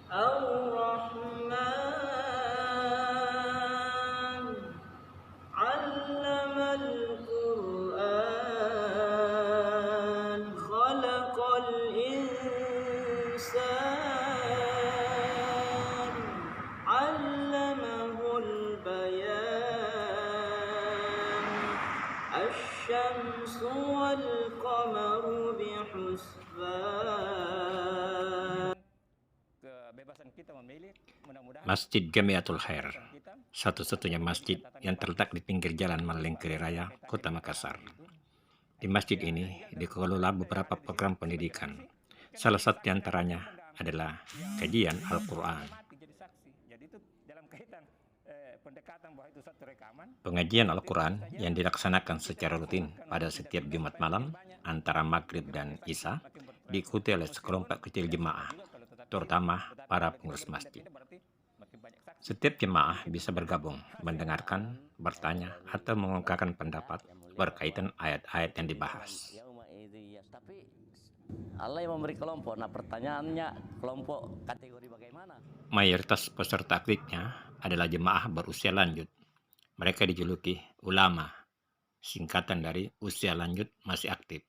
الرحمن علم القرآن خلق الإنسان علمه البيان الشمس والقمر بحسبان. Masjid Jamiatul Khair, satu-satunya masjid yang terletak di pinggir jalan Malengkeri Raya, Kota Makassar. Di masjid ini dikelola beberapa program pendidikan. Salah satu di antaranya adalah kajian Al-Quran. Pengajian Al-Quran yang dilaksanakan secara rutin pada setiap Jumat malam antara Maghrib dan Isya diikuti oleh sekelompok kecil jemaah, terutama para pengurus masjid. Setiap jemaah bisa bergabung, mendengarkan, bertanya, atau mengungkapkan pendapat berkaitan ayat-ayat yang dibahas. Allah yang memberi kelompok. Nah, pertanyaannya, kelompok kategori bagaimana? Mayoritas peserta aktifnya adalah jemaah berusia lanjut. Mereka dijuluki ulama, singkatan dari usia lanjut masih aktif.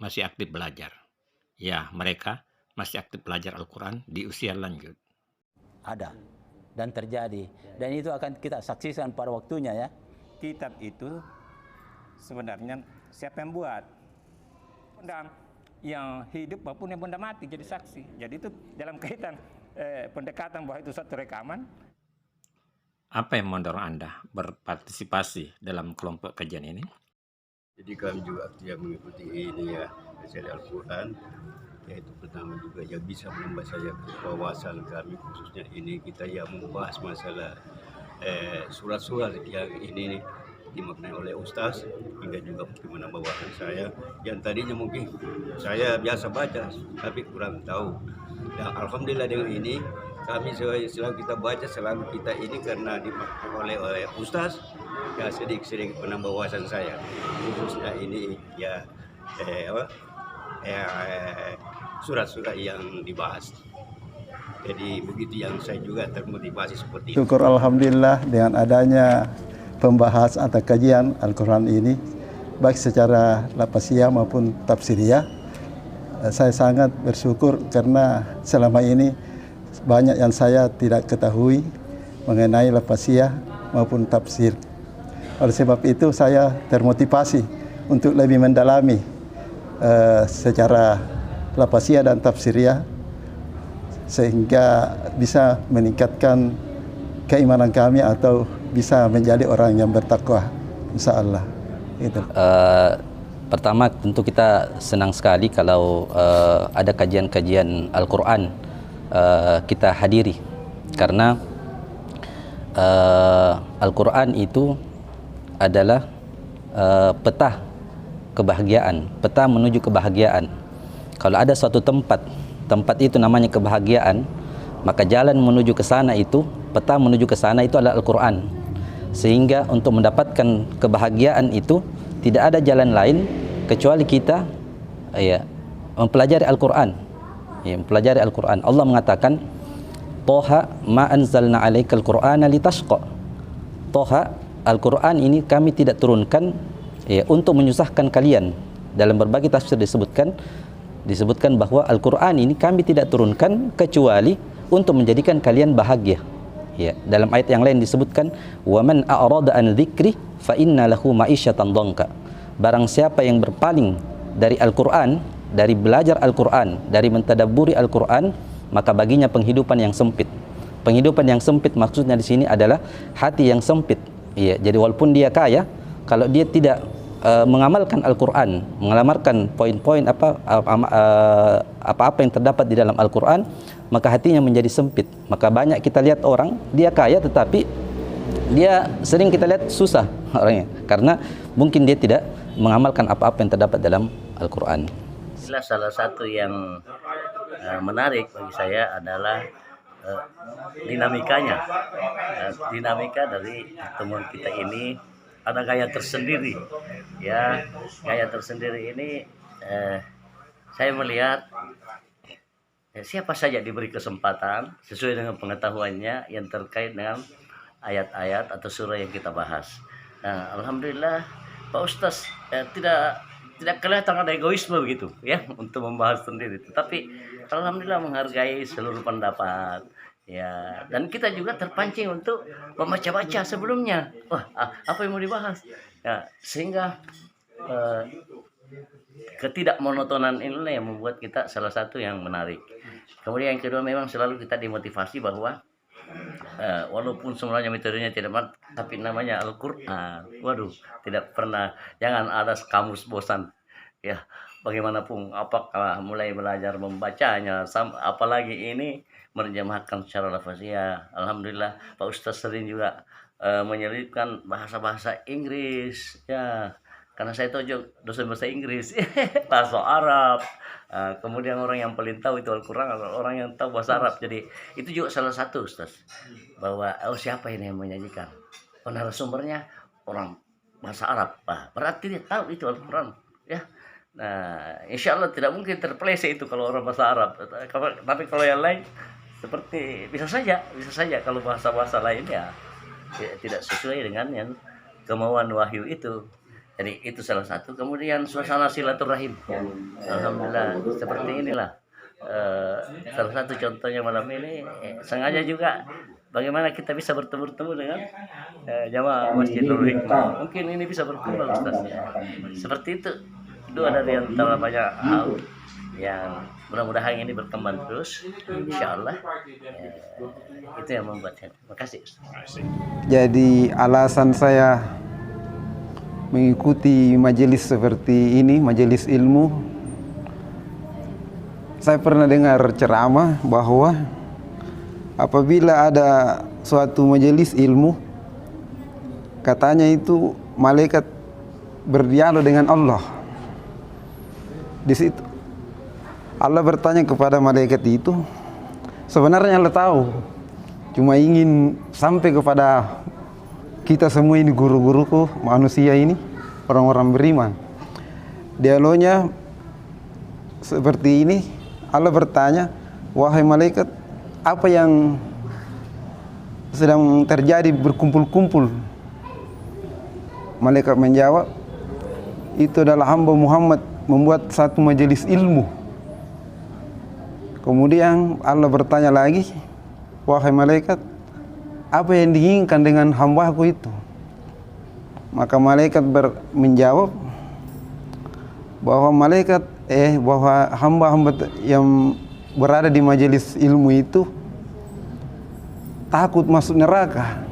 Masih aktif belajar. Ya, mereka masih aktif belajar Al-Quran di usia lanjut. Ada dan terjadi, dan itu akan kita saksikan pada waktunya ya. Kitab itu sebenarnya siapa yang buat? Dan yang hidup maupun yang benda mati jadi saksi. Jadi itu dalam kaitan pendekatan bahwa itu satu rekaman. Apa yang mendorong Anda berpartisipasi dalam kelompok kajian ini? Jadi kami juga aktif mengikuti ini ya, kajian Al-Quran. Yaitu pertama juga yang bisa menambah saya wawasan kami, khususnya ini kita yang membahas masalah surat-surat yang ini dimaknai oleh Ustaz, hingga juga mungkin menambah wawasan saya yang tadinya mungkin saya biasa baca tapi kurang tahu. Dan alhamdulillah dengan ini kami selalu kita baca, selalu kita ini karena dimaknai oleh Ustaz, ya sedikit menambah wawasan saya, khususnya ini ya surat-surat yang dibahas. Jadi begitu yang saya juga termotivasi seperti itu. Syukur alhamdulillah dengan adanya pembahasan atau kajian Al-Quran ini, baik secara lapasiyah maupun tafsiriyah. Saya sangat bersyukur karena selama ini banyak yang saya tidak ketahui mengenai lapasiyah maupun tafsir. Oleh sebab itu saya termotivasi untuk lebih mendalami secara lapasiyah dan tafsiriyah sehingga bisa meningkatkan keimanan kami atau bisa menjadi orang yang bertakwa, insyaallah. Gitu. Pertama tentu kita senang sekali kalau ada kajian-kajian Al-Quran kita hadiri, karena Al-Quran itu adalah peta kebahagiaan, peta menuju kebahagiaan. Kalau ada suatu tempat itu namanya kebahagiaan, maka jalan menuju ke sana itu, peta menuju ke sana itu adalah Al-Quran. Sehingga untuk mendapatkan kebahagiaan itu tidak ada jalan lain kecuali kita mempelajari Al-Quran. Ya, mempelajari Al-Quran. Allah mengatakan, Toha ma anzalna alaikal Qur'ana litashqa. Toha, Al-Quran ini kami tidak turunkan untuk menyusahkan kalian. Dalam berbagai tafsir disebutkan bahwa Al-Quran ini kami tidak turunkan kecuali untuk menjadikan kalian bahagia. Ya, dalam ayat yang lain disebutkan, wa man a'rada an dzikri fa inna lahu ma'isyatan dhanka. Barang siapa yang berpaling dari Al-Quran, dari belajar Al-Quran, dari mentadabburi Al-Quran, maka baginya penghidupan yang sempit. Penghidupan yang sempit maksudnya di sini adalah hati yang sempit. Ya, jadi walaupun dia kaya, kalau dia tidak mengamalkan Al-Quran, mengamalkan poin-poin apa-apa yang terdapat di dalam Al-Quran, maka hatinya menjadi sempit. Maka banyak kita lihat orang, dia kaya tetapi dia sering kita lihat susah orangnya, karena mungkin dia tidak mengamalkan apa-apa yang terdapat dalam Al-Quran. Salah satu yang menarik bagi saya adalah dinamikanya. Dinamika dari pertemuan kita ini ada gaya tersendiri, ya. Gaya tersendiri ini saya melihat siapa saja diberi kesempatan sesuai dengan pengetahuannya yang terkait dengan ayat-ayat atau surah yang kita bahas. Nah, alhamdulillah Pak Ustaz tidak kelihatan ada egoisme begitu ya untuk membahas sendiri, tetapi alhamdulillah menghargai seluruh pendapat ya, dan kita juga terpancing untuk membaca-baca sebelumnya. Wah, apa yang mau dibahas ya, sehingga ketidakmonotonan inilah yang membuat kita salah satu yang menarik. Kemudian yang kedua, memang selalu kita dimotivasi bahwa walaupun semuanya metodenya tidak tapi namanya Al-Quran. Waduh, tidak pernah, jangan ada kamus bosan ya. Bagaimanapun, apakah mulai belajar membacanya, apalagi ini menerjemahkan secara lafaziyah. Alhamdulillah Pak Ustaz sering juga menyelipkan bahasa-bahasa Inggris ya, karena saya tahu dosen bahasa Inggris, bahasa Arab. Kemudian orang yang paling tahu itu Al-Quran adalah orang yang tahu bahasa Arab. Jadi itu juga salah satu, Ustaz, bahwa siapa ini yang menyajikan? Narasumbernya orang bahasa Arab, berarti dia tahu itu Al-Quran ya. Nah, insya Allah tidak mungkin terpeleset itu kalau orang bahasa Arab. Tapi kalau yang lain seperti bisa saja kalau bahasa-bahasa lain ya tidak sesuai dengan yang kemauan wahyu itu. Jadi itu salah satu. Kemudian suasana silaturahim, alhamdulillah seperti inilah. Salah satu contohnya malam ini sengaja juga bagaimana kita bisa bertemu dengan jamaah Masjid Nurul Hikmah. Mungkin ini bisa berkembang, Ustaz ya. Seperti itu. Itu ada di antara banyak hal yang mudah-mudahan ini berkembang terus, insya Allah. Itu yang membuat saya. Terima kasih, Ustaz. Jadi alasan saya mengikuti majelis seperti ini, majelis ilmu, saya pernah dengar ceramah bahwa apabila ada suatu majelis ilmu, katanya itu malaikat berdialog dengan Allah. Di situ Allah bertanya kepada malaikat itu, sebenarnya Allah tahu, cuma ingin sampai kepada kita semua ini, guru-guruku, manusia ini, orang-orang beriman. Dialognya seperti ini. Allah bertanya, wahai malaikat, apa yang sedang terjadi berkumpul-kumpul? Malaikat menjawab, itu adalah hamba Muhammad membuat satu majelis ilmu. Kemudian Allah bertanya lagi, wahai malaikat, apa yang diinginkan dengan hambaku itu? Maka malaikat menjawab bahwa bahwa hamba-hamba yang berada di majelis ilmu itu takut masuk neraka.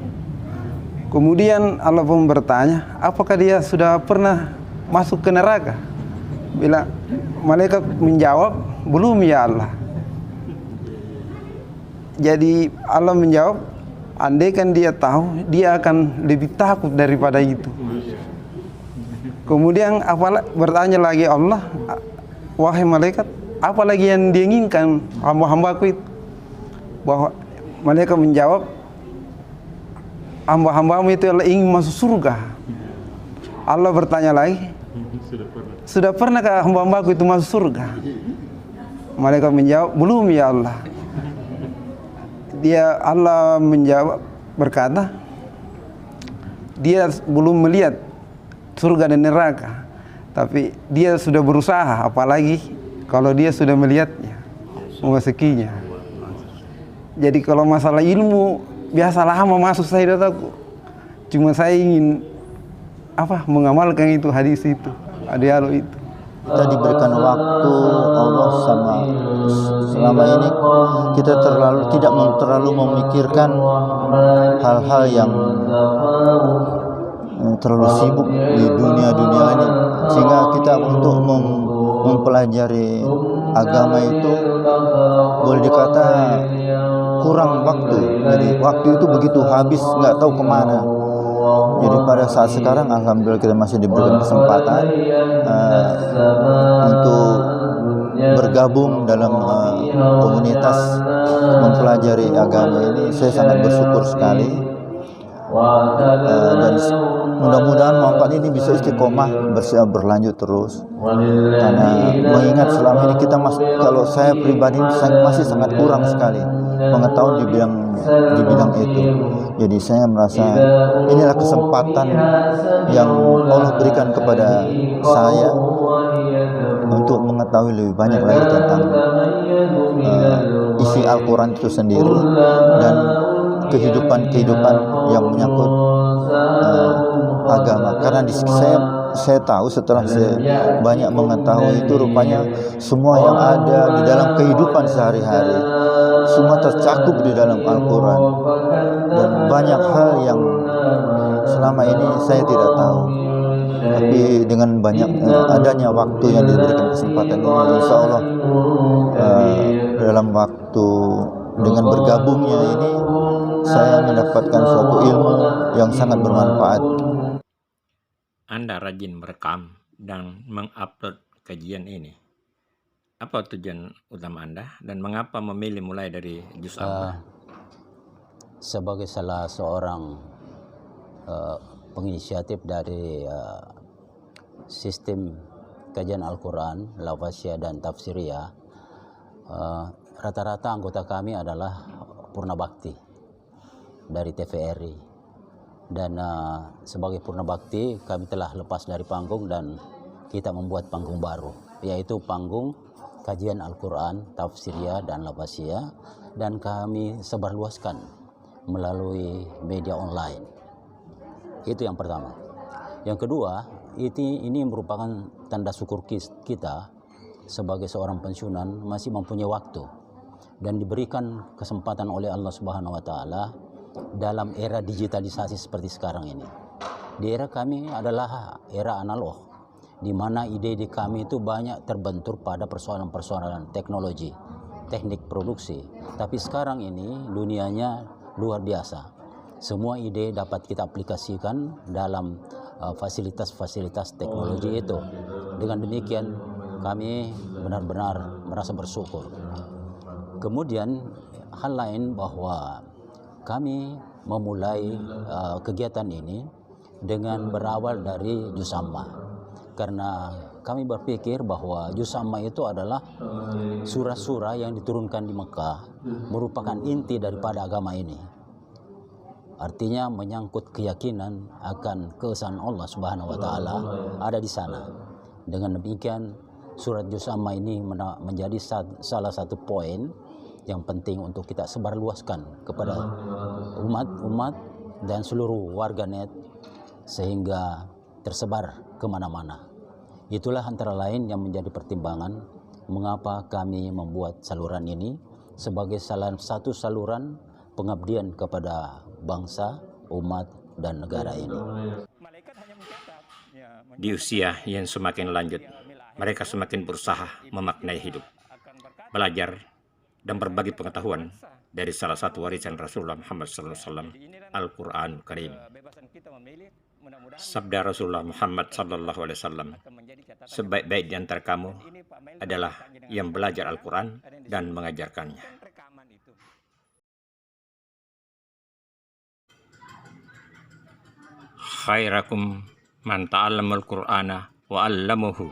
Kemudian Allah pun bertanya, apakah dia sudah pernah masuk ke neraka? Bila malaikat menjawab, belum ya Allah. Jadi Allah menjawab, andaikan dia tahu, dia akan lebih takut daripada itu. Kemudian bertanya lagi Allah, wahai malaikat, apa lagi yang diinginkan hamba-hambaku itu? Bahwa malaikat menjawab, hamba-hambamu itu adalah ingin masuk surga. Allah bertanya lagi, sudah pernahkah hamba-hambaku itu masuk surga? Malaikat menjawab, belum ya Allah. Allah menjawab, berkata, dia belum melihat surga dan neraka, tapi dia sudah berusaha, apalagi kalau dia sudah melihatnya, memasukinya. Jadi kalau masalah ilmu, biasa lama masuk saya datang, cuma saya ingin mengamalkan itu hadis itu, dialog itu. Kita diberikan waktu Allah sama selama ini kita tidak terlalu memikirkan hal-hal yang terlalu sibuk di dunia ini, sehingga kita untuk mempelajari agama itu boleh dikata kurang waktu. Jadi waktu itu begitu habis nggak tahu kemana. Jadi pada saat sekarang alhamdulillah kita masih diberikan kesempatan untuk bergabung dalam komunitas mempelajari agama ini. Saya sangat bersyukur sekali. dan mudah-mudahan manfaat ini bisa istiqomah berlanjut terus, karena mengingat selama ini kita kalau saya pribadi masih sangat kurang sekali pengetahuan di bidang itu. Jadi saya merasa inilah kesempatan yang Allah berikan kepada saya untuk mengetahui lebih banyak lagi tentang isi Al-Quran itu sendiri dan kehidupan yang menyangkut agama. Karena saya tahu setelah saya banyak mengetahui itu, rupanya semua yang ada di dalam kehidupan sehari-hari semua tercakup di dalam Al-Quran, dan banyak hal yang selama ini saya tidak tahu. Tapi dengan banyak adanya waktu yang diberikan kesempatan ini, insya Allah dalam waktu dengan bergabungnya ini saya mendapatkan suatu ilmu yang sangat bermanfaat. Anda rajin merekam dan mengupload kajian ini. Apa tujuan utama Anda dan mengapa memilih mulai dari juz amma? Sebagai salah seorang penginisiatif dari sistem kajian Al-Quran, lafaziyah dan tafsiriyah, rata-rata anggota kami adalah purna bakti dari TVRI, dan sebagai purna bakti kami telah lepas dari panggung dan kita membuat panggung baru, yaitu panggung kajian Al-Quran, tafsiriyah dan lafaziyah, dan kami sebarluaskan melalui media online. Itu yang pertama. Yang kedua, ini merupakan tanda syukur kita sebagai seorang pensiunan masih mempunyai waktu dan diberikan kesempatan oleh Allah Subhanahu wa taala dalam era digitalisasi seperti sekarang ini. Di era kami adalah era analog, di mana ide-ide kami itu banyak terbentur pada persoalan-persoalan teknologi, teknik produksi. Tapi sekarang ini dunianya luar biasa. Semua ide dapat kita aplikasikan dalam fasilitas-fasilitas teknologi itu. Dengan demikian kami benar-benar merasa bersyukur. Kemudian hal lain bahwa kami memulai kegiatan ini dengan berawal dari juz amma. Karena kami berpikir bahwa juz amma itu adalah surah-surah yang diturunkan di Mekah, merupakan inti daripada agama ini. Artinya menyangkut keyakinan akan keesaan Allah Subhanahu wa taala ada di sana. Dengan demikian surat juz amma ini menjadi salah satu poin yang penting untuk kita sebarluaskan kepada umat dan seluruh warganet sehingga tersebar kemana-mana. Itulah antara lain yang menjadi pertimbangan mengapa kami membuat saluran ini sebagai salah satu saluran pengabdian kepada bangsa, umat, dan negara ini. Di usia yang semakin lanjut, mereka semakin berusaha memaknai hidup, belajar, dan berbagi pengetahuan dari salah satu warisan Rasulullah Muhammad SAW, Al-Quran Karim. Sabda Rasulullah Muhammad SAW, sebaik-baik di antara kamu adalah yang belajar Al-Quran dan mengajarkannya. Khairakum man ta'allamal Qur'ana wa 'allamahu